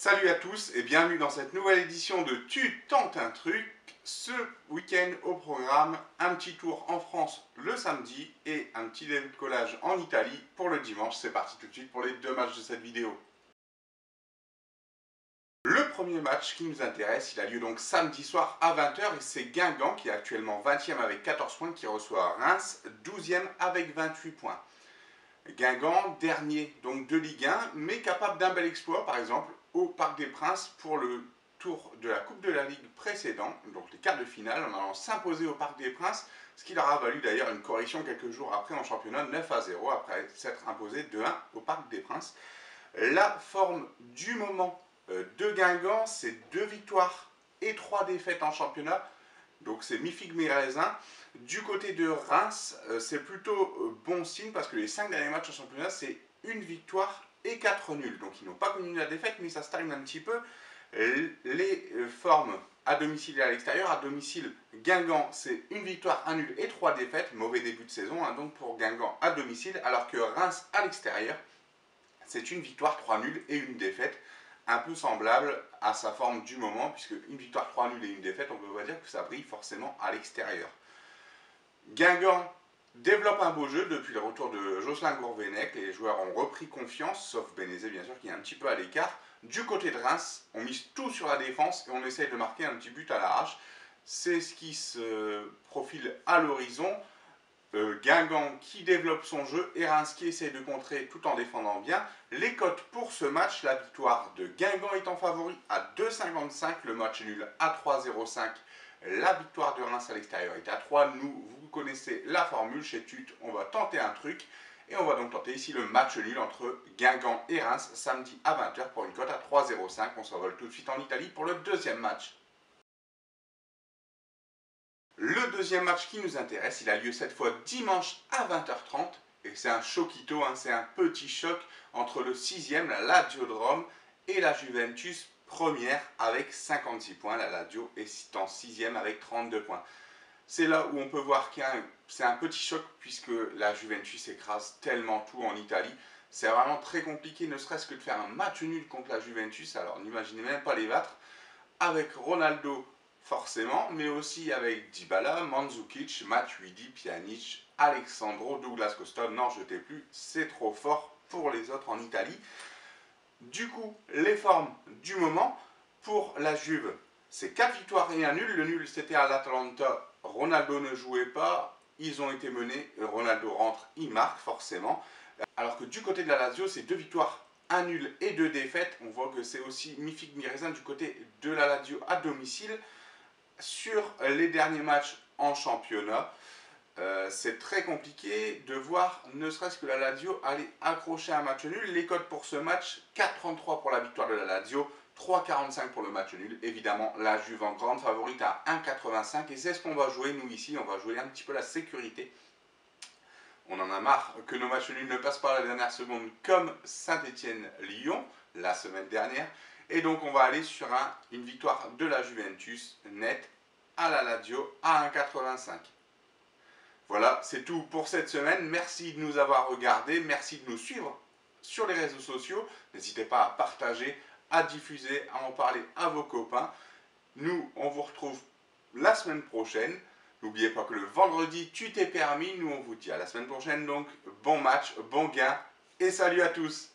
Salut à tous et bienvenue dans cette nouvelle édition de Tu tentes un truc. Ce week-end au programme, un petit tour en France le samedi et un petit décollage en Italie pour le dimanche. C'est parti tout de suite pour les deux matchs de cette vidéo. Le premier match qui nous intéresse, il a lieu donc samedi soir à 20 h et c'est Guingamp qui est actuellement 20e avec 14 points qui reçoit Reims 12e avec 28 points. Guingamp, dernier donc de Ligue 1, mais capable d'un bel exploit, par exemple, au Parc des Princes pour le tour de la Coupe de la Ligue précédent, donc les quarts de finale, en allant s'imposer au Parc des Princes, ce qui leur a valu d'ailleurs une correction quelques jours après en championnat 9-0, après s'être imposé 2-1 au Parc des Princes. La forme du moment de Guingamp, c'est 2 victoires et 3 défaites en championnat. Donc c'est mi-figue mi-raisin. Du côté de Reims, c'est plutôt bon signe parce que les 5 derniers matchs en championnat, c'est une victoire et 4 nuls. Donc ils n'ont pas connu la défaite, mais ça stagne un petit peu. Les formes à domicile et à l'extérieur. À domicile, Guingamp, c'est une victoire, un nul et 3 défaites. Mauvais début de saison, donc pour Guingamp à domicile. Alors que Reims à l'extérieur, c'est une victoire, 3 nuls et une défaite. Un peu semblable à sa forme du moment, puisque une victoire, 3 nuls et une défaite, on peut pas dire que ça brille forcément à l'extérieur. Guingamp développe un beau jeu depuis le retour de Jocelyn Gourvenec. Les joueurs ont repris confiance, sauf Bénézet bien sûr qui est un petit peu à l'écart. Du côté de Reims, on mise tout sur la défense et on essaye de marquer un petit but à l'arrache. C'est ce qui se profile à l'horizon. Guingamp qui développe son jeu et Reims qui essaye de contrer tout en défendant bien. Les cotes pour ce match, la victoire de Guingamp étant favori à 2,55, le match nul à 3,05. La victoire de Reims à l'extérieur est à 3. Vous connaissez la formule chez Tut, on va tenter un truc. Et on va donc tenter ici le match nul entre Guingamp et Reims samedi à 20 h pour une cote à 3,05. On s'envole tout de suite en Italie pour le deuxième match. Le deuxième match qui nous intéresse, il a lieu cette fois dimanche à 20 h 30. Et c'est un choquito, c'est un petit choc entre le 6e, la Lazio de Rome, et la Juventus première avec 56 points. La Lazio est en 6e avec 32 points. C'est là où on peut voir que c'est un petit choc puisque la Juventus écrase tellement tout en Italie. C'est vraiment très compliqué, ne serait-ce que de faire un match nul contre la Juventus. Alors n'imaginez même pas les battre. Avec Ronaldo forcément, mais aussi avec Dybala, Mandzukic, Matuidi, Pjanic, Alexandro, Douglas Costa. N'en jetez plus, c'est trop fort pour les autres en Italie. Du coup, les formes du moment pour la Juve, c'est 4 victoires et un nul. Le nul, c'était à l'Atalanta. Ronaldo ne jouait pas. Ils ont été menés. Ronaldo rentre, il marque forcément. Alors que du côté de la Lazio, c'est 2 victoires, un nul et 2 défaites. On voit que c'est aussi mi-figue mi-raisin du côté de la Lazio à domicile. Sur les derniers matchs en championnat, c'est très compliqué de voir ne serait-ce que la Lazio aller accrocher un match nul. Les cotes pour ce match, 4,33 pour la victoire de la Lazio, 3,45 pour le match nul. Évidemment, la Juve en grande favorite à 1,85 et c'est ce qu'on va jouer nous ici. On va jouer un petit peu la sécurité. On en a marre que nos matchs nuls ne passent pas à la dernière seconde comme Saint-Étienne-Lyon la semaine dernière. Et donc on va aller sur une victoire de la Juventus nette à la Lazio à 1,85. Voilà, c'est tout pour cette semaine. Merci de nous avoir regardés, merci de nous suivre sur les réseaux sociaux. N'hésitez pas à partager, à diffuser, à en parler à vos copains. Nous, on vous retrouve la semaine prochaine. N'oubliez pas que le vendredi, tu t'es permis. Nous, on vous dit à la semaine prochaine. Donc, bon match, bon gain et salut à tous.